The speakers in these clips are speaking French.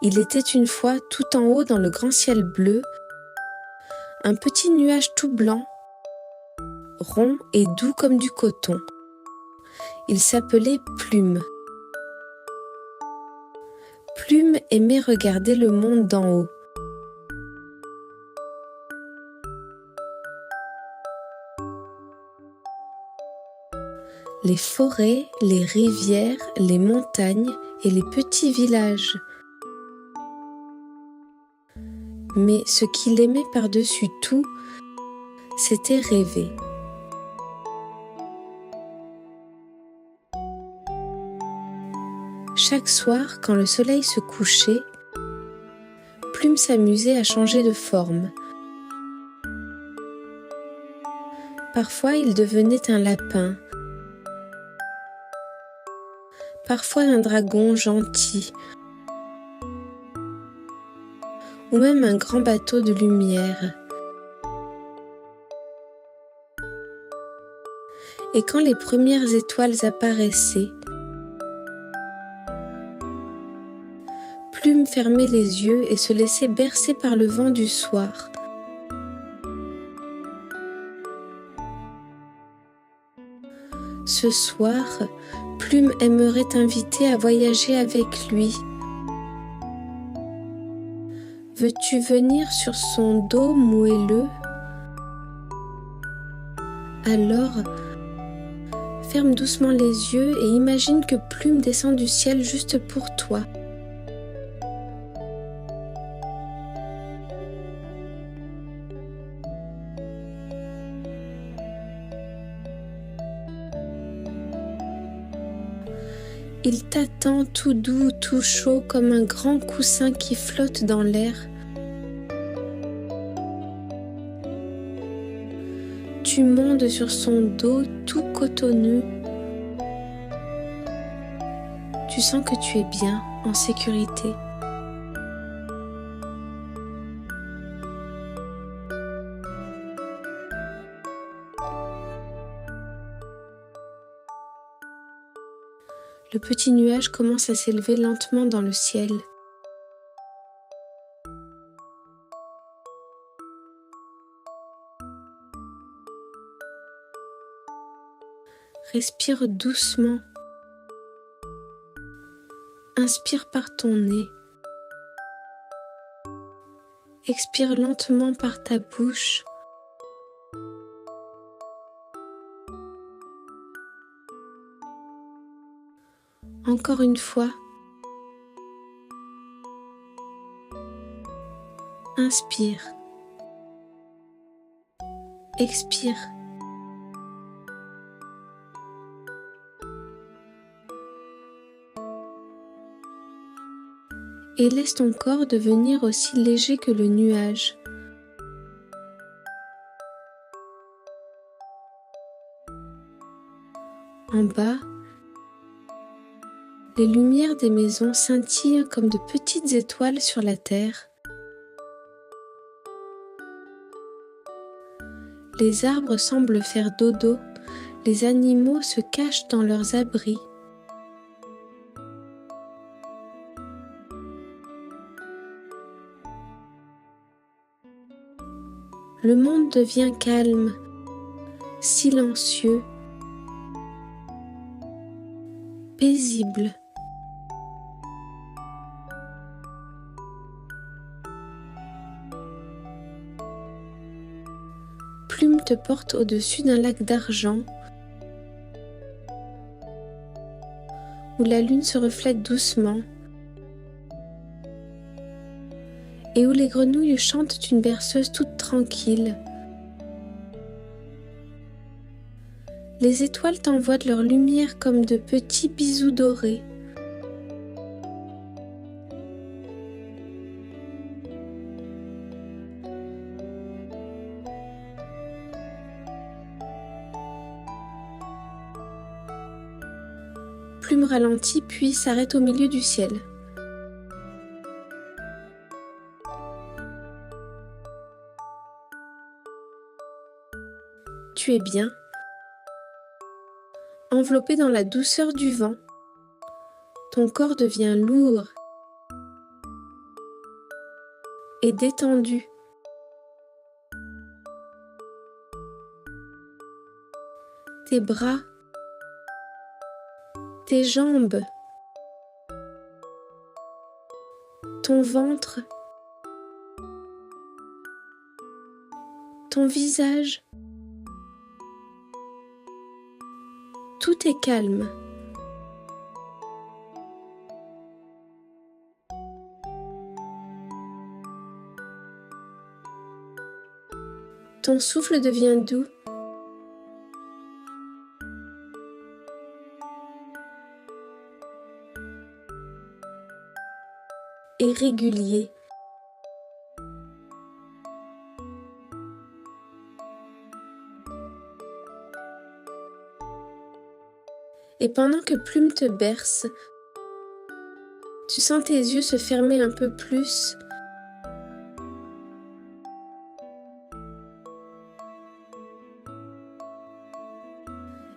Il était une fois tout en haut dans le grand ciel bleu, un petit nuage tout blanc, rond et doux comme du coton. Il s'appelait Plume. Plume aimait regarder le monde d'en haut. Les forêts, les rivières, les montagnes et les petits villages. Mais ce qu'il aimait par-dessus tout, c'était rêver. Chaque soir, quand le soleil se couchait, Plume s'amusait à changer de forme. Parfois, il devenait un lapin, parfois un dragon gentil, ou même un grand bateau de lumière. Et quand les premières étoiles apparaissaient, Plume fermait les yeux et se laissait bercer par le vent du soir. Ce soir, Plume aimerait t'inviter à voyager avec lui. Veux-tu venir sur son dos moelleux? Alors, ferme doucement les yeux et imagine que Plume descend du ciel juste pour toi. Il t'attend tout doux, tout chaud, comme un grand coussin qui flotte dans l'air. Tu montes sur son dos tout cotonneux. Tu sens que tu es bien, en sécurité. Le petit nuage commence à s'élever lentement dans le ciel. Respire doucement. Inspire par ton nez. Expire lentement par ta bouche. Encore une fois. Inspire. Expire. Et laisse ton corps devenir aussi léger que le nuage. En bas, les lumières des maisons scintillent comme de petites étoiles sur la terre. Les arbres semblent faire dodo, les animaux se cachent dans leurs abris. Le monde devient calme, silencieux, paisible. Plume te porte au-dessus d'un lac d'argent où la lune se reflète doucement et où les grenouilles chantent une berceuse toute tranquille. Les étoiles t'envoient de leur lumière comme de petits bisous dorés. Plume ralentit puis s'arrête au milieu du ciel. Tu es bien, enveloppé dans la douceur du vent. Ton corps devient lourd et détendu. Tes bras, tes jambes, ton ventre, ton visage. Tout est calme. Ton souffle devient doux. Et régulier. Et pendant que Plume te berce, tu sens tes yeux se fermer un peu plus.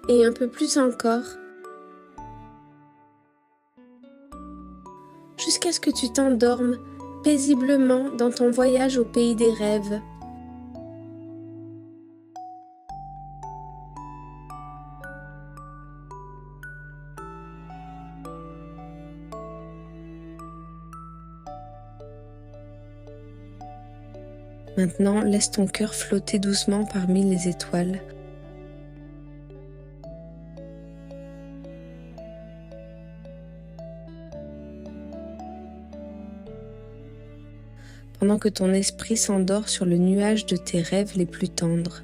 Et un peu plus encore. Jusqu'à ce que tu t'endormes paisiblement dans ton voyage au pays des rêves. Maintenant, laisse ton cœur flotter doucement parmi les étoiles. Pendant que ton esprit s'endort sur le nuage de tes rêves les plus tendres.